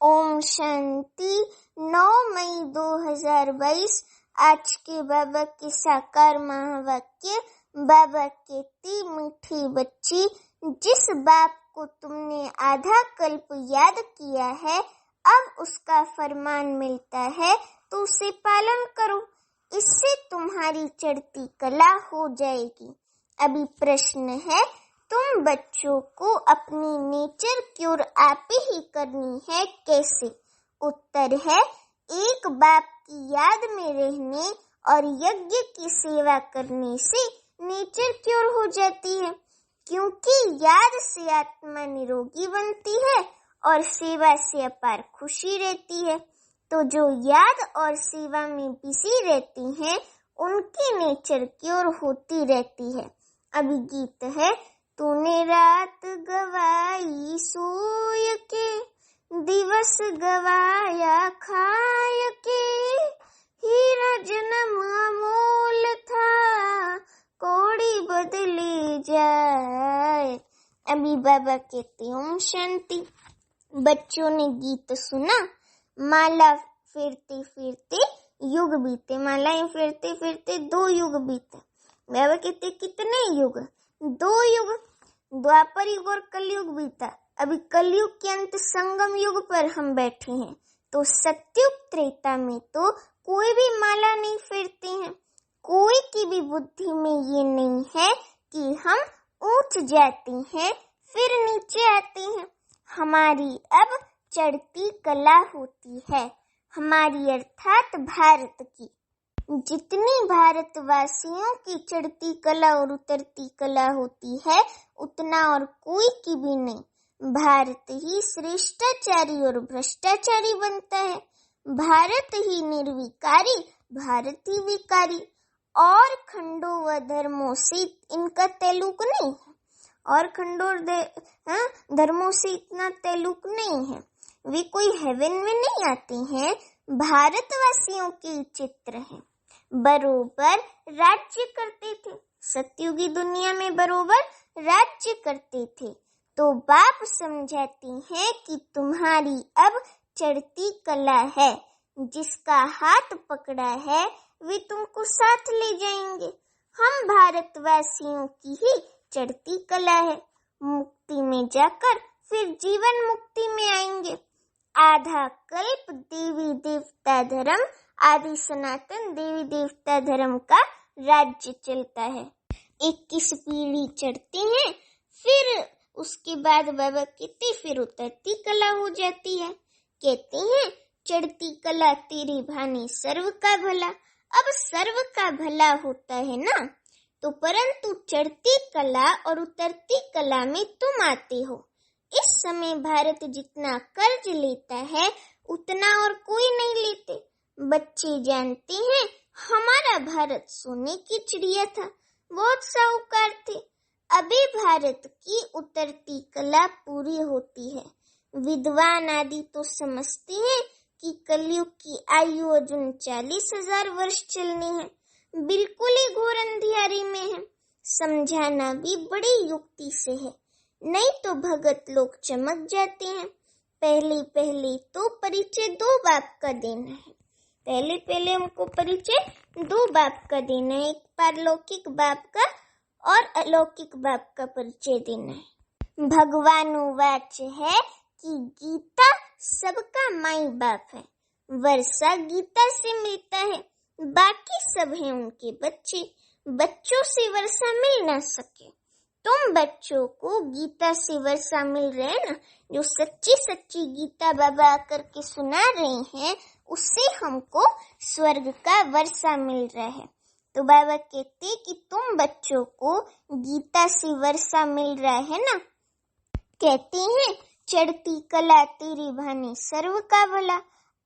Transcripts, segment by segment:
ओम शांति। 9 मई 2022 आज के बाबा के साकार महावाक्य। बाबा कहती, मीठी बच्ची, जिस बाप को तुमने आधा कल्प याद किया है, अब उसका फरमान मिलता है तो उसे पालन करो, इससे तुम्हारी चढ़ती कला हो जाएगी। अभी प्रश्न है, तुम बच्चों को अपनी नेचर क्योर आप ही करनी है, कैसे? उत्तर है, एक बाप की याद में रहने और यज्ञ की सेवा करने से नेचर क्योर हो जाती है, क्योंकि याद से आत्मा निरोगी बनती है और सेवा से अपार खुशी रहती है। तो जो याद और सेवा में बिजी रहती हैं, उनकी नेचर क्योर होती रहती है। अभी गीत है, तूने रात गवाई सोय के, दिवस गवाया खाय के, हीरा जन्म अमोल था, कौड़ी बदली जाए। अभी बाबा कहते ओम शांति। बच्चों ने गीत सुना। माला फेरते फेरते युग बीते, मालाएं फेरते फेरते 2 युग बीते। बाबा कहते कितने युग? 2 युग। द्वापर युग और कलयुग बीता। अभी कलयुग के अंत संगम युग पर हम बैठे हैं। तो सत्युग त्रेता में तो कोई भी माला नहीं फेरते हैं। कोई की भी बुद्धि में ये नहीं है कि हम ऊंच जाते हैं फिर नीचे आते हैं। हमारी अब चढ़ती कला होती है, हमारी अर्थात भारत की। जितनी भारतवासियों की चढ़ती कला और उतरती कला होती है, उतना और कोई की भी नहीं। भारत ही श्रेष्ठाचारी और भ्रष्टाचारी बनता है। भारत ही निर्विकारी, भारत ही विकारी। और खंडों व धर्मों से इनका ताल्लुक नहीं है, और खंडों और धर्मों से इतना ताल्लुक नहीं है। वे कोई हेवन में नहीं आते हैं, भारतवासियों के चित्र हैं। बरोबर राज्य करते थे, सतयुगी दुनिया में बरोबर राज्य करते थे। तो बाप समझाते हैं कि तुम्हारी अब चढ़ती कला है, जिसका हाथ पकड़ा है वे तुमको साथ ले जाएंगे। हम भारतवासियों की ही चढ़ती कला है। मुक्ति में जाकर फिर जीवन मुक्ति में आएंगे। आधा कल्प देवी देवता धर्म, आदि सनातन देवी देवता धर्म का राज्य चलता है। 21 पीढ़ी चढ़ती हैं, फिर उसके बाद बाबा कहते फिर उतरती कला हो जाती है। कहते हैं चढ़ती कला तेरी भानी सर्व का भला। अब सर्व का भला होता है ना, तो परंतु चढ़ती कला और उतरती कला में तुम आते हो। इस समय भारत जितना कर्ज लेता है, उतना और कोई नहीं लेते। बच्चे जानते हैं हमारा भारत सोने की चिड़िया था, बहुत साहूकार थे। अभी भारत की उतरती कला पूरी होती है। विद्वान आदि तो समझते हैं कि कलयुग की आयु अर्जुन 40,000 वर्ष चलनी है। बिल्कुल ही घोर अंधियारी में है। समझाना भी बड़ी युक्ति से है, नहीं तो भगत लोग चमक जाते हैं। पहले पहले तो परिचय 2 बाप का देना है। पहले हमको परिचय 2 बाप का देना है। एक पारलौकिक बाप का और अलौकिक बाप का परिचय देना है। भगवान वाच है कि गीता सबका माई बाप है। वर्षा गीता से मिलता है, बाकी सब है उनके बच्चे। बच्चों से वर्षा मिल ना सके। तुम बच्चों को गीता से वर्षा मिल रहे हैं ना, जो सच्ची सच्ची गीता बाबा आकर के सुना रहे हैं, उससे हमको स्वर्ग का वर्षा मिल रहा है। तो बाबा कहते कि तुम बच्चों को गीता से वर्षा मिल रहा है ना। कहते हैं चढ़ती कला तेरी भानी सर्व का भला।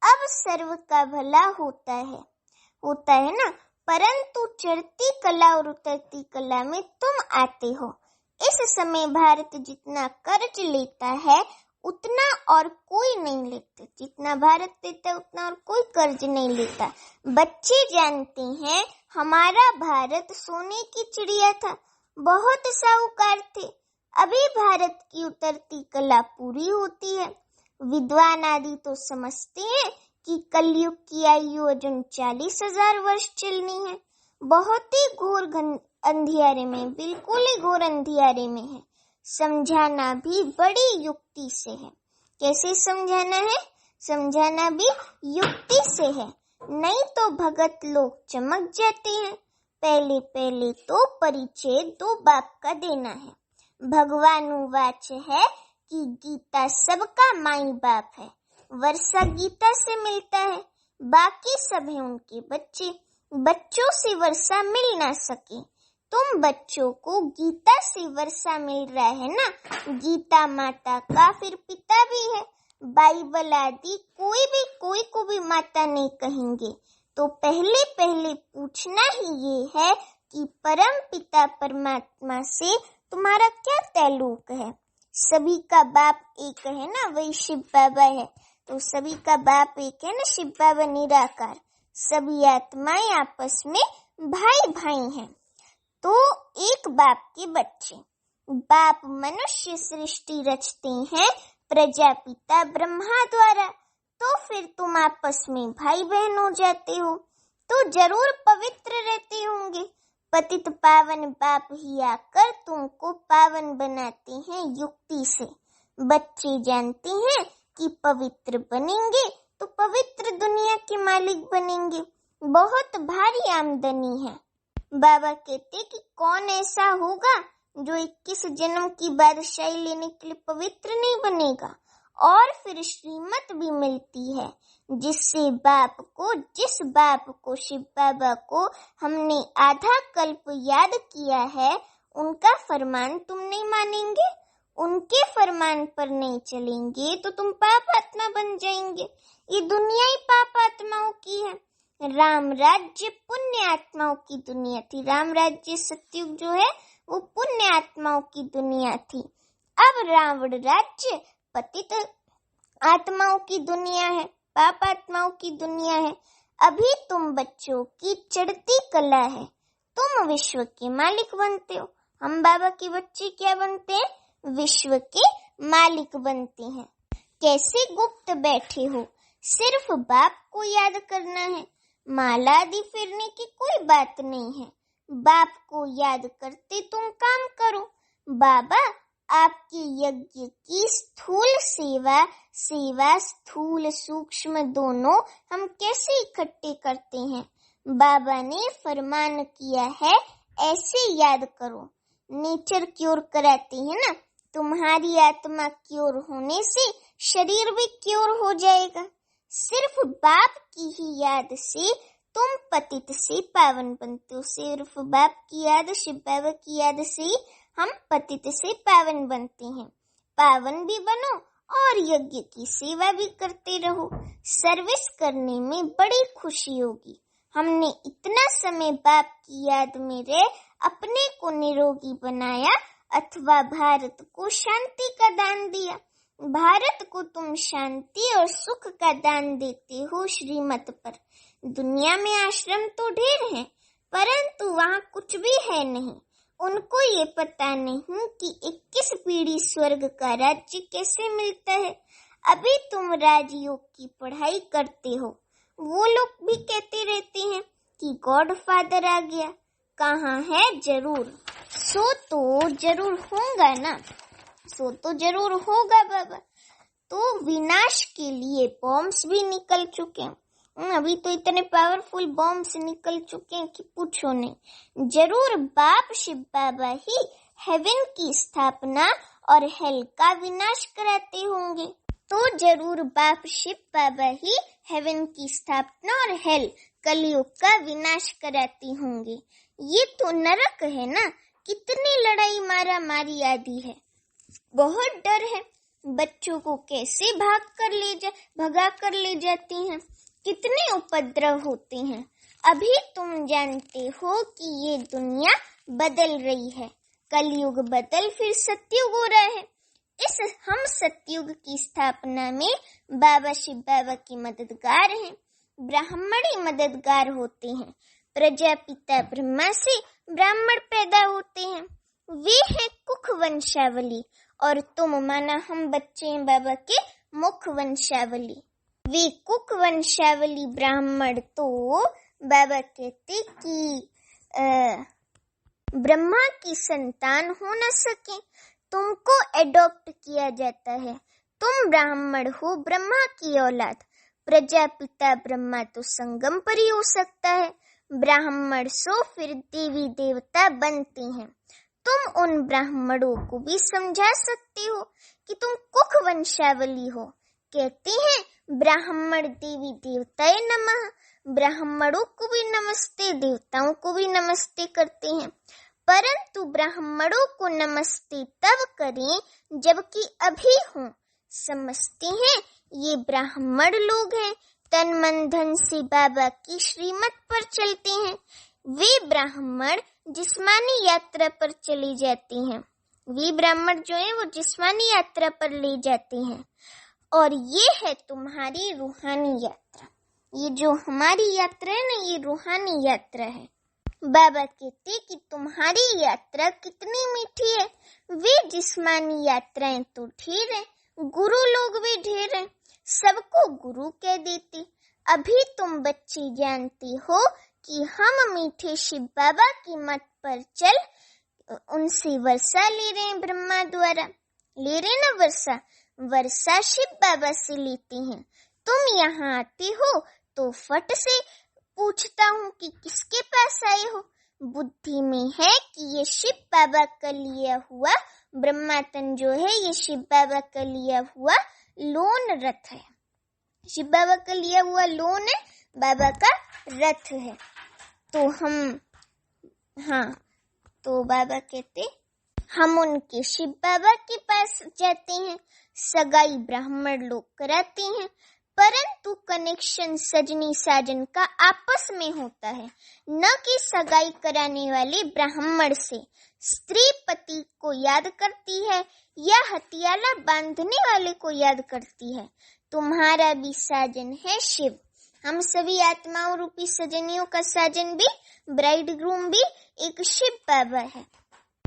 अब सर्व का भला होता है ना, परंतु चढ़ती कला और उतरती कला में तुम आते हो। इस समय भारत जितना कर्ज लेता है, उतना और कोई नहीं लेता। जितना भारत देता है उतना और कोई कर्ज नहीं लेता। बच्चे जानते हैं हमारा भारत सोने की चिड़िया था, बहुत साहूकार थे। अभी भारत की उतरती कला पूरी होती है। विद्वान आदि तो समझते हैं कि कलयुग की आयु अर्जुन 40,000 वर्ष चलनी है। बहुत ही घोर अंधियारे में, बिल्कुल ही घोर अंधियारे में है। समझाना भी बड़ी युक्ति से है। कैसे समझाना है? समझाना भी युक्ति से है, नहीं तो भगत लोग चमक जाते हैं। पहले पहले तो परिचय 2 बाप का देना है। भगवान वाच है कि गीता सबका माई बाप है। वर्षा गीता से मिलता है, बाकी सब है उनके बच्चे। बच्चों से वर्षा मिल ना सके, तुम बच्चों को गीता से वर्षा मिल रहा है ना। गीता माता का फिर पिता भी है। बाइबल आदि कोई को भी माता नहीं कहेंगे। तो पहले पहले पूछना ही ये है कि परम पिता परमात्मा से तुम्हारा क्या ताल्लुक है। सभी का बाप एक है ना, वही शिव बाबा है। तो सभी का बाप एक है ना, शिव बाबा निराकार। सभी आत्माएं आपस में भाई भाई हैं। तो एक बाप के बच्चे। बाप मनुष्य सृष्टि रचते हैं प्रजापिता ब्रह्मा द्वारा। तो फिर तुम आपस में भाई बहन हो जाते हो, तो जरूर पवित्र रहते होंगे। पतित पावन बाप ही आकर तुमको पावन बनाते हैं युक्ति से। बच्चे जानते हैं कि पवित्र बनेंगे तो पवित्र दुनिया के मालिक बनेंगे। बहुत भारी आमदनी है। बाबा कहते कि कौन ऐसा होगा जो 21 जन्म की बादशाही लेने के लिए पवित्र नहीं बनेगा। और फिर श्रीमत भी मिलती है, जिस बाप को शिव बाबा को हमने आधा कल्प याद किया है, उनका फरमान तुम नहीं मानेंगे, उनके फरमान पर नहीं चलेंगे तो तुम पाप आत्मा बन जाएंगे। ये दुनिया ही पाप आत्माओं की है। राम राज्य पुण्य आत्माओं की दुनिया थी। राम राज्य सतयुग जो है वो पुण्य आत्माओं की दुनिया थी। अब रावण राज्य पतित आत्माओं की दुनिया है, पाप आत्माओं की दुनिया है। अभी तुम बच्चों की चढ़ती कला है, तुम विश्व के मालिक बनते हो। हम बाबा के बच्चे क्या बनते हैं? विश्व के मालिक बनते हैं। कैसे गुप्त बैठे हो, सिर्फ बाप को याद करना है। माला आदि फिरने की कोई बात नहीं है। बाप को याद करते तुम काम करो। बाबा आपके यज्ञ की स्थूल सेवा स्थूल सूक्ष्म दोनों हम कैसे इकट्ठे करते हैं? बाबा ने फरमान किया है ऐसे याद करो। नेचर क्योर कराते हैं ना, तुम्हारी आत्मा क्योर होने से शरीर भी क्योर हो जाएगा। सिर्फ बाप की ही याद से तुम पतित से पावन बनते हो। सिर्फ बाप की याद, शिव बाबा की याद से हम पतित से पावन बनते हैं। पावन भी बनो और यज्ञ की सेवा भी करते रहो। सर्विस करने में बड़ी खुशी होगी। हमने इतना समय बाप की याद में रह अपने को निरोगी बनाया, अथवा भारत को शांति का दान दिया। भारत को तुम शांति और सुख का दान देते हो श्रीमत पर। दुनिया में आश्रम तो ढेर हैं, परंतु वहाँ कुछ भी है नहीं। उनको ये पता नहीं कि 21 पीढ़ी स्वर्ग का राज्य कैसे मिलता है। अभी तुम राजयोग की पढ़ाई करते हो। वो लोग भी कहते रहते हैं कि गॉड फादर आ गया। कहाँ है? जरूर सो तो जरूर होगा ना, सो तो जरूर होगा बाबा। तो विनाश के लिए बॉम्ब्स भी निकल चुके हैं। अभी तो इतने पावरफुल बॉम्ब्स निकल चुके हैं कि पूछो नहीं। जरूर बाप शिव बाबा ही हेवन की स्थापना और हेल का विनाश कराते होंगे। तो जरूर बाप शिव बाबा ही हेवन की स्थापना और हेल कलयुग का विनाश कराते होंगे। ये तो नरक है ना, कितनी लड़ाई मारा मारी आदि है। बहुत डर है। बच्चों को कैसे भगा कर ले जाती हैं। कितने उपद्रव होते हैं। अभी तुम जानते हो कि ये दुनिया बदल रही है। कलयुग बदल फिर सतयुग हो रहा है। इस हम सतयुग की स्थापना में बाबा शिव बाबा की मददगार हैं। ब्राह्मणी मददगार होते हैं। प्रजापिता ब्रह्मा से ब्राह्मण पैदा होते हैं। वे हैं कुख वंशावली और तुम माना हम बच्चे हैं बाबा के मुख वंशावली। वे कुक वंशावली ब्राह्मण तो बाबा कहते कि ब्रह्मा की संतान हो न सके, तुमको एडॉप्ट किया जाता है। तुम ब्राह्मण हो, ब्रह्मा की औलाद। प्रजापिता ब्रह्मा तो संगम पर ही हो सकता है, ब्राह्मण सो फिर देवी देवता बनते हैं। तुम उन ब्राह्मणों को भी समझा सकते हो कि तुम कुक वंशावली हो। कहते हैं ब्राह्मण देवी देवताए नमः, ब्राह्मणों को भी नमस्ते, देवताओं को भी नमस्ते करते हैं। परंतु ब्राह्मणों को नमस्ते तब करें जबकि अभी हों। समझते हैं ये ब्राह्मण लोग हैं, तन मन धन से बाबा की श्रीमत पर चलते हैं। वे ब्राह्मण जिस्मानी यात्रा पर चले जाते हैं। वे ब्राह्मण जो हैं वो जिस्मानी यात्रा पर ले जाते हैं। और ये है तुम्हारी रूहानी यात्रा। ये जो हमारी यात्रा है ना, ये रूहानी यात्रा है। बाबा कहते कि तुम्हारी यात्रा कितनी मीठी है। वे जिस्मानी यात्राएं तो ढेर है, गुरु लोग भी ढेर हैं, सबको गुरु कह देते। अभी तुम बच्चे जानते हो कि हम मीठे शिव बाबा की मत पर चल उनसे वर्षा ले रहे हैं। ब्रह्मा द्वारा ले रहे ना वर्षा शिव बाबा से लेते हैं। तुम यहाँ आते हो तो फट से पूछता हूँ कि किसके पास आए हो। बुद्धि में है कि ये शिव बाबा का लिया हुआ ब्रह्मातन जो है, ये शिव बाबा का लिया हुआ लोन रथ है। शिव बाबा का लिया हुआ लोन है, बाबा का रथ है। तो बाबा कहते हम उनके शिव बाबा के पास जाते हैं, सगाई ब्राह्मण लोग कराते हैं। परंतु कनेक्शन सजनी साजन का आपस में होता है, न कि सगाई कराने वाले ब्राह्मण से। स्त्री पति को याद करती है या हथियाला बांधने वाले को याद करती है। तुम्हारा भी साजन है शिव। हम सभी आत्माओं रूपी सजनियों का साजन भी, ब्राइड ग्रूम भी एक शिव बाबा है।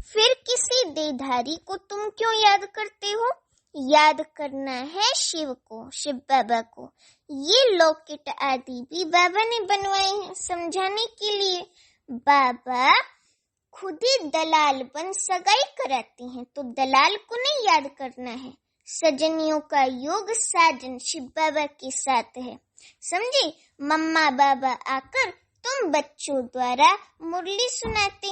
फिर किसी देहधारी को तुम क्यों याद करते हो? याद करना है शिव को, शिव बाबा को। ये लॉकेट आदि भी बाबा ने बनवाए हैं समझाने के लिए। बाबा खुद ही दलाल बन सगाई कराते हैं, तो दलाल को नहीं याद करना है। सजनियों का योग साजन शिव बाबा के साथ है, समझे। मम्मा बाबा आकर तुम बच्चों द्वारा मुरली सुनाते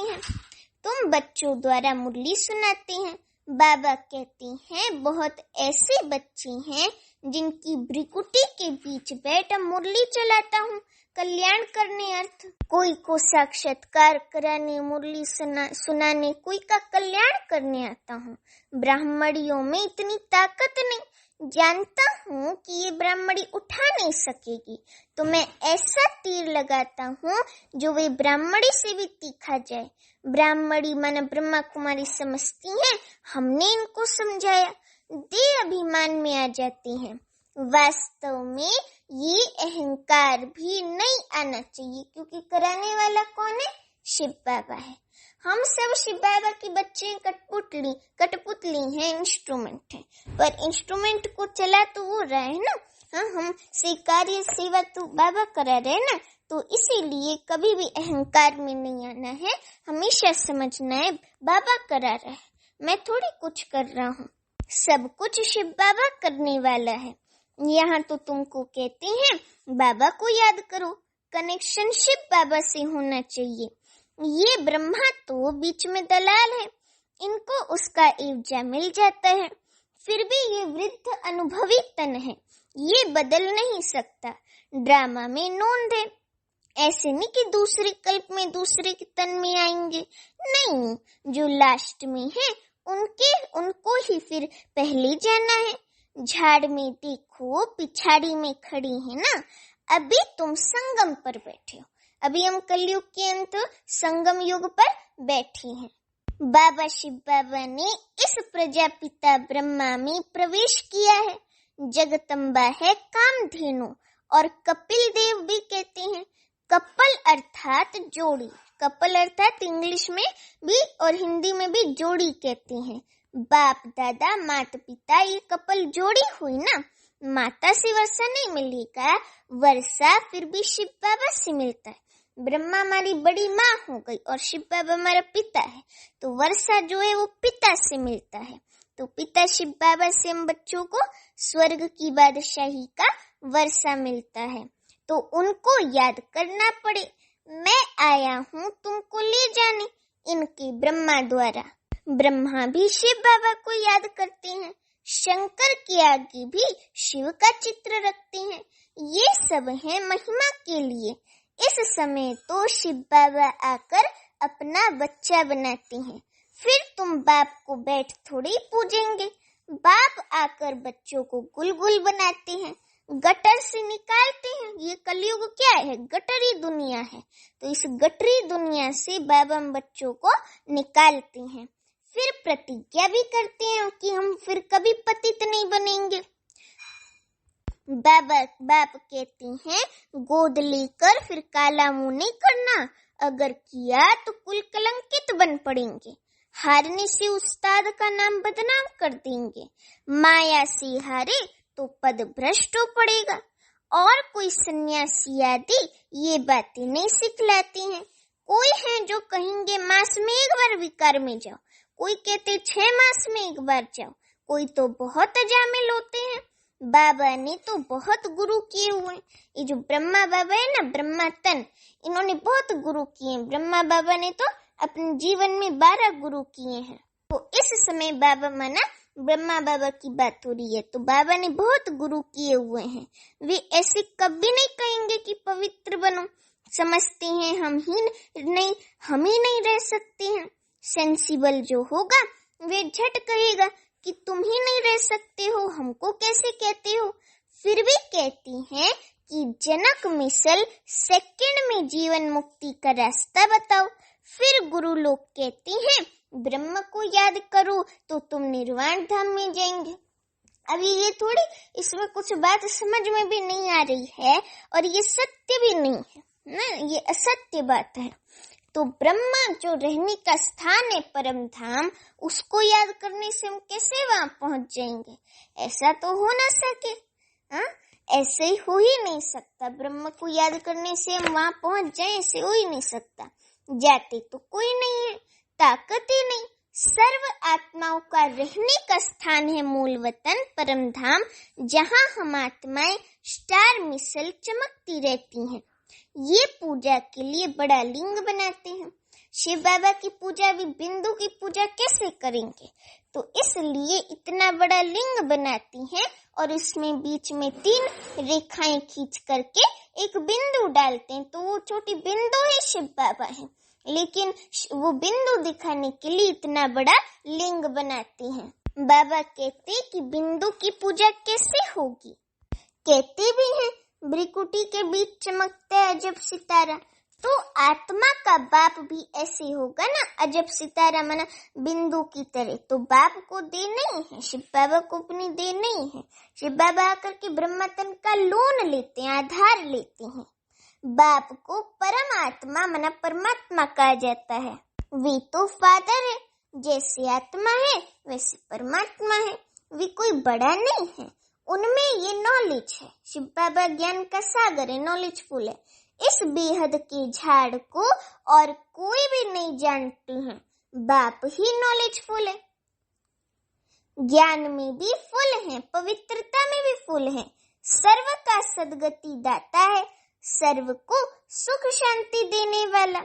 हैं। बाबा कहते हैं बहुत ऐसे बच्चे हैं जिनकी भ्रिकुटी के बीच बैठ मुरली चलाता हूँ कल्याण करने अर्थ। कोई को साक्षात्कार कराने, मुरली सुनाने, कोई का कल्याण करने आता हूँ। ब्राह्मणियों में इतनी ताकत नहीं, जानता हूँ कि ये ब्राह्मणी उठा नहीं सकेगी, तो मैं ऐसा तीर लगाता हूँ जो वे ब्राह्मणी से भी तीखा जाए। ब्राह्मणी माना ब्रह्मा कुमारी समझती हैं, हमने इनको समझाया, दे अभिमान में आ जाते हैं। वास्तव में ये अहंकार भी नहीं आना चाहिए, क्योंकि कराने वाला कौन है? शिव बाबा है। हम सब शिव बाबा के बच्चे कठपुतली हैं, इंस्ट्रूमेंट है। पर इंस्ट्रूमेंट को चला तो वो रहा है ना। हम से कार्य सेवा तो बाबा करा रहे ना, तो इसीलिए कभी भी अहंकार में नहीं आना है। हमेशा समझना है बाबा करा रहा है, मैं थोड़ी कुछ कर रहा हूँ। सब कुछ शिव बाबा करने वाला है। यहाँ तो तुमको कहते हैं बाबा को याद करो, कनेक्शन शिव बाबा से होना चाहिए। ये ब्रह्मा तो बीच में दलाल है, इनको उसका एवजा मिल जाता है। फिर भी ये वृद्ध अनुभवी तन है, ये बदल नहीं सकता। ड्रामा में नोंद है, ऐसे नहीं कि दूसरे कल्प में दूसरे के तन में आएंगे, नहीं। जो लास्ट में है उनको ही फिर पहले जाना है। झाड़ में देखो पिछाड़ी में खड़ी है ना। अभी तुम संगम पर बैठे हो, अभी हम कलयुग के अंत संगम युग पर बैठे हैं। बाबा शिव बाबा ने इस प्रजापिता ब्रह्मा में प्रवेश किया है। जगदम्बा है कामधेनु, और कपिल देव भी कहते हैं। कपल अर्थात जोड़ी, कपल अर्थात इंग्लिश में भी और हिंदी में भी जोड़ी कहते हैं। बाप दादा माता पिता, ये कपल जोड़ी हुई ना। माता से वर्षा नहीं मिलेगा, वर्षा फिर भी शिव बाबा से मिलता है। ब्रह्मा हमारी बड़ी माँ हो गई और शिव बाबा हमारा पिता है, तो वर्षा जो है वो पिता से मिलता है। तो पिता शिव बाबा से हम बच्चों को स्वर्ग की बादशाही का वर्षा मिलता है, तो उनको याद करना पड़े। मैं आया हूँ तुमको ले जाने, इनके ब्रह्मा द्वारा। ब्रह्मा भी शिव बाबा को याद करते हैं, शंकर के आगे भी शिव का चित्र रखते हैं। ये सब है महिमा के लिए। इस समय तो शिव बाबा आकर अपना बच्चा बनाते हैं, फिर तुम बाप को बैठ थोड़ी पूजेंगे। बाप आकर बच्चों को गुलगुल बनाते हैं, गटर से निकालते हैं। ये कलयुग क्या है? गटरी दुनिया है। तो इस गटरी दुनिया से बाबा हम बच्चों को निकालते हैं। फिर प्रतिज्ञा भी करते हैं कि हम फिर कभी पतित नहीं बनेंगे। बाप कहते हैं गोद लेकर फिर काला मुंह नहीं करना, अगर किया तो कुल कलंकित बन पड़ेंगे। हारने से उस्ताद का नाम बदनाम कर देंगे, माया से हारे तो पद भ्रष्ट हो पड़ेगा। और कोई सन्यासी आदि ये बातें नहीं सिखलाते हैं। कोई है जो कहेंगे मास में एक बार विकार में जाओ, कोई कहते 6 मास में एक बार जाओ, कोई तो बहुत अजामिल होते हैं। बाबा ने तो बहुत गुरु किए हुए हैं। ये जो ब्रह्मा बाबा है ना, ब्रह्मा तन, इन्होंने बहुत गुरु किए हैं। ब्रह्मा बाबा ने तो अपने जीवन में 12 गुरु किए हैं। तो इस समय बाबा माना ब्रह्मा बाबा की बात हो रही है, तो बाबा ने बहुत गुरु किए हुए हैं। वे ऐसे कभी नहीं कहेंगे कि पवित्र बनो। समझते हैं हम ही नहीं रह सकते हैं। सेंसिबल जो होगा वे झट कहेगा कि तुम ही नहीं रह सकते हो, हमको कैसे कहते हो। फिर भी कहती हैं कि जनक मिसल सेकंड में जीवन मुक्ति का रास्ता बताओ। फिर गुरु लोग कहते हैं ब्रह्म को याद करो तो तुम निर्वाण धाम में जाएंगे। अभी ये थोड़ी, इसमें कुछ बात समझ में भी नहीं आ रही है और ये सत्य भी नहीं है ना, ये असत्य बात है। तो ब्रह्मा जो रहने का स्थान है परम धाम, उसको याद करने से हम कैसे वहां पहुंच जाएंगे? ऐसा तो हो ना सके। ऐसे ही हो ही नहीं सकता। ब्रह्म को याद करने से हम वहां पहुंच जाएं, ऐसे हो ही नहीं सकता। जाते तो कोई नहीं है, ताकत ही नहीं। सर्व आत्माओं का रहने का स्थान है मूल वतन परम धाम, जहां हम आत्माएं स्टार मिसल चमकती रहती हैं। ये पूजा के लिए बड़ा लिंग बनाते हैं। शिव बाबा की पूजा भी बिंदु की पूजा कैसे करेंगे? तो इसलिए इतना बड़ा लिंग बनाती हैं और इसमें बीच में 3 रेखाएं खींच करके एक बिंदु डालते हैं। तो वो छोटी बिंदु ही शिव बाबा है, लेकिन वो बिंदु दिखाने के लिए इतना बड़ा लिंग बनाते हैं। बाबा कहते कि बिंदु की पूजा कैसे होगी? कहते भी हैं भ्रिकुटी के बीच चमकता है अजब सितारा। तो आत्मा का बाप भी ऐसे होगा ना, अजब सितारा माना बिंदु की तरह। तो बाप को दे नहीं है, शिव बाबा को अपनी दे नहीं है। शिव बाबा आकर के ब्रह्मतन का लोन लेते हैं, आधार लेते हैं। बाप को परमात्मा माना परमात्मा कहा जाता है। वे तो फादर है, जैसे आत्मा है वैसे परमात्मा है। वे कोई बड़ा नहीं है, उनमें ये नॉलेज है। शिव बाबा ज्ञान का सागर है, नॉलेजफुल है। इस बेहद के झाड़ को और कोई भी नहीं जानते हैं, बाप ही नॉलेजफुल है। ज्ञान में भी फुल है, पवित्रता में भी फुल है। सर्व का सद्गति दाता है, सर्व को सुख शांति देने वाला।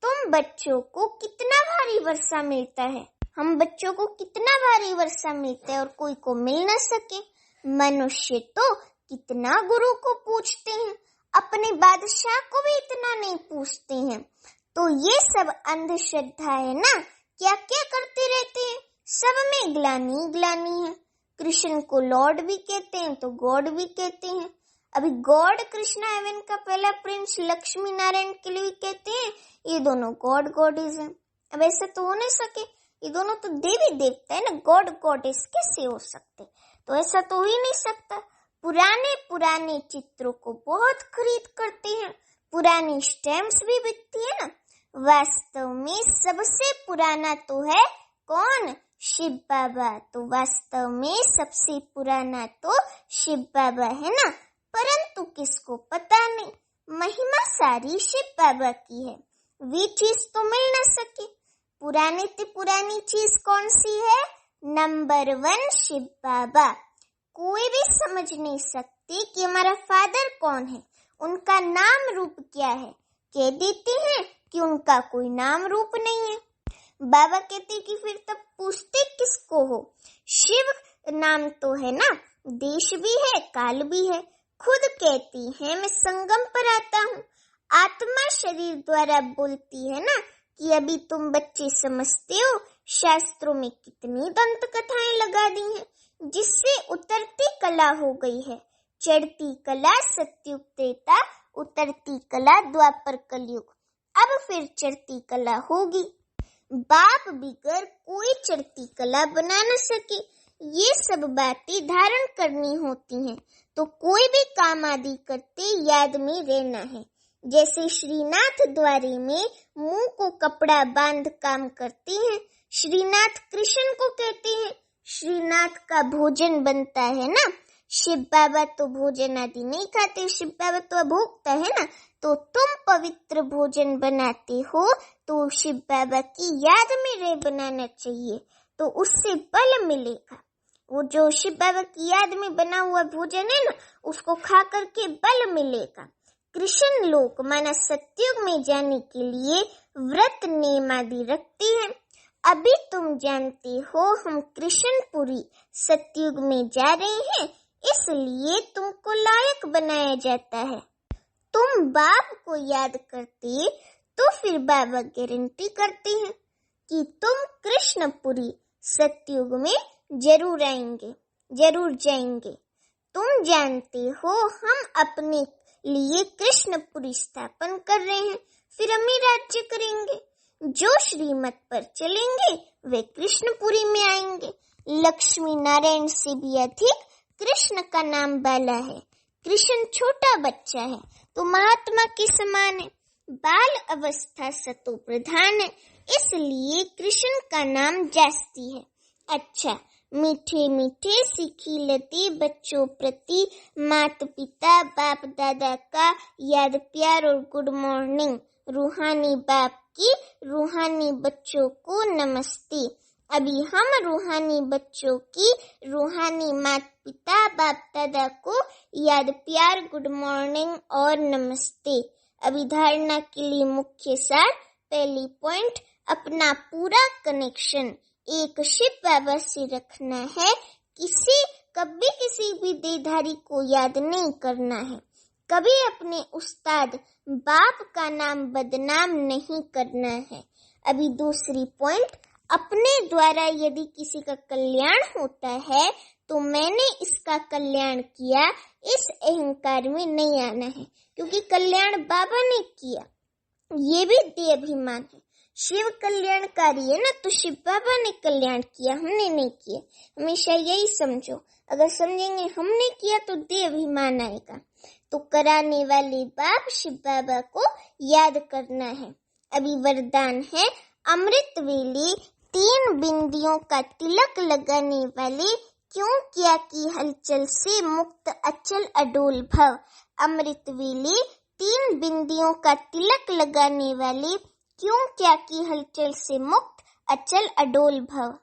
तुम बच्चों को कितना भारी वर्षा मिलता है, हम बच्चों को कितना भारी वर्षा मिलता है और कोई को मिल न सके। मनुष्य तो कितना गुरु को पूछते हैं, अपने बादशाह को भी इतना नहीं पूछते हैं। तो ये सब अंधश्रद्धा है ना, क्या क्या करते रहते हैं, सब में ग्लानी ग्लानी है। कृष्ण को लॉर्ड भी कहते हैं तो गॉड भी कहते हैं। अभी गॉड कृष्णा एवं का पहला प्रिंस लक्ष्मी नारायण के लिए भी कहते हैं, ये दोनों गॉड गॉडेस हैं। अब ऐसा तो हो नहीं सके, ये दोनों तो देवी देवता है ना, गॉड गॉडेस कैसे हो सकते? तो ऐसा तो हो ही नहीं सकता। पुराने चित्रों को बहुत खरीद करते हैं, पुरानी स्टैम्प्स भी बिकती है ना। वास्तव में सबसे पुराना तो है कौन? शिव बाबा। तो वास्तव में सबसे पुराना तो शिव बाबा है ना, परंतु किसको पता नहीं, महिमा सारी शिव बाबा की है। वे चीज तो मिल न सके। पुराने से पुरानी चीज कौन सी है? नंबर 1 शिव बाबा। कोई भी समझ नहीं सकते कि हमारा फादर कौन है, उनका नाम रूप क्या है। कह देते हैं कि उनका कोई नाम रूप नहीं है। बाबा कहते कि फिर तब पूछते किसको हो? शिव नाम तो है ना, देश भी है, काल भी है। खुद कहती है मैं संगम पर आता हूँ। आत्मा शरीर द्वारा बोलती है ना कि अभी तुम बच्चे समझते हो, शास्त्रों में कितनी दंत कथाएं लगा दी हैं, जिससे उतरती कला हो गई है। चढ़ती कला सतयुग त्रेता, उतरती कला द्वापर कलयुग। अब फिर चढ़ती कला होगी। बाप बिगर कोई चढ़ती कला बना न सके। ये सब बातें धारण करनी होती हैं, तो कोई भी काम आदि करते याद में रहना है। जैसे श्रीनाथ द्वारे में मुंह को कपड़ा बांध काम करते हैं। श्रीनाथ कृष्ण को कहते हैं, श्रीनाथ का भोजन बनता है ना। शिव बाबा तो भोजन आदि नहीं खाते, शिव बाबा तो अभोक्ता है ना। तो तुम पवित्र भोजन बनाते हो तो शिव बाबा की याद में रह बनाना चाहिए, तो उससे बल मिलेगा। वो जो शिव बाबा की याद में बना हुआ भोजन है ना, उसको खा करके बल मिलेगा। कृष्ण लोक माना सतयुग में जाने के लिए व्रत नेम आदि रखते हैं। अभी तुम जानते हो हम कृष्णपुरी सतयुग में जा रहे हैं, इसलिए तुमको लायक बनाया जाता है। तुम बाप को याद करते तो फिर बाबा गारंटी करते हैं कि तुम कृष्णपुरी सतयुग में जरूर आएंगे, जरूर जाएंगे। तुम जानते हो हम अपने लिए कृष्णपुरी स्थापन कर रहे हैं, फिर हम ही राज्य करेंगे। जो श्रीमत पर चलेंगे वे कृष्णपुरी में आएंगे। लक्ष्मी नारायण से भी अधिक कृष्ण का नाम बाला है। कृष्ण छोटा बच्चा है तो महात्मा के समान है। बाल अवस्था सतो प्रधान है, इसलिए कृष्ण का नाम जास्ती है। अच्छा, मीठे मीठे सीखी लते बच्चों प्रति माता पिता बाप दादा का याद प्यार और गुड मॉर्निंग। रूहानी बाप की रूहानी बच्चों को नमस्ते। अभी हम रूहानी बच्चों की रूहानी माता पिता बाप दादा को याद प्यार गुड मॉर्निंग और नमस्ते। अभी धारणा के लिए मुख्य सार। पहली पॉइंट, अपना पूरा कनेक्शन एक शिव बाबा से रखना है। कभी किसी भी देहधारी को याद नहीं करना है। कभी अपने उस्ताद बाप का नाम बदनाम नहीं करना है। अभी दूसरी पॉइंट, अपने द्वारा यदि किसी का कल्याण होता है तो मैंने इसका कल्याण किया, इस अहंकार में नहीं आना है, क्योंकि कल्याण बाबा ने किया। ये भी देहाभिमान है। शिव कल्याणकारी है ना, तो शिव बाबा ने कल्याण किया, हमने नहीं किया। हमेशा यही समझो। अगर समझेंगे हमने किया तो देहाभिमान आएगा। तो कराने वाले बाप शिव बाबा को याद करना है। अभी वरदान है, अमृत वेले 3 बिंदियों का तिलक लगाने वाले क्यों क्या की हलचल से मुक्त अचल अडोल भव। अमृत वेले 3 बिंदियों का तिलक लगाने वाले क्यों क्या की हलचल से मुक्त अचल अडोल भव।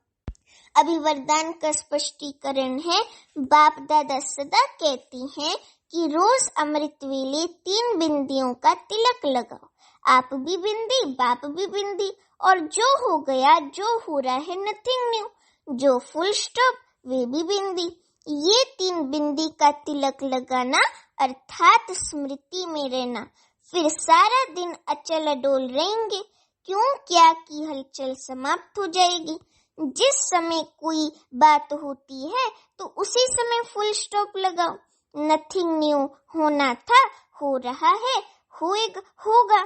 अभी वरदान का स्पष्टीकरण है। बाप दादा सदा कहती हैं कि रोज अमृत वेले 3 बिंदियों का तिलक लगाओ। आप भी बिंदी, बाप भी बिंदी, और जो हो गया, जो हो रहा है, नथिंग न्यू, जो फुल स्टॉप वे भी बिंदी। ये 3 बिंदी का तिलक लगाना अर्थात स्मृति में रहना, फिर सारा दिन अचल अडोल रहेंगे। क्यों क्या की हलचल समाप्त हो जाएगी। जिस समय कोई बात होती है तो उसी समय फुल स्टॉप लगाओ। नथिंग न्यू, होना था, हो रहा है, होगा।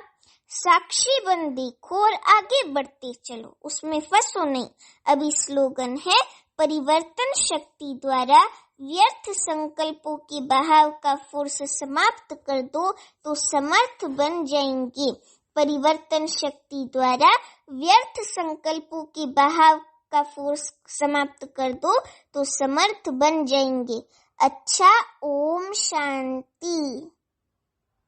साक्षी बन देखो और आगे बढ़ते चलो, उसमें फंसो नहीं। अभी स्लोगन है, परिवर्तन शक्ति द्वारा व्यर्थ संकल्पों के बहाव का फोर्स समाप्त कर दो तो समर्थ बन जाएंगे। परिवर्तन शक्ति द्वारा व्यर्थ संकल्पों के बहाव का फोर्स समाप्त कर दो तो समर्थ बन जाएंगे। अच्छा, ओम शांति।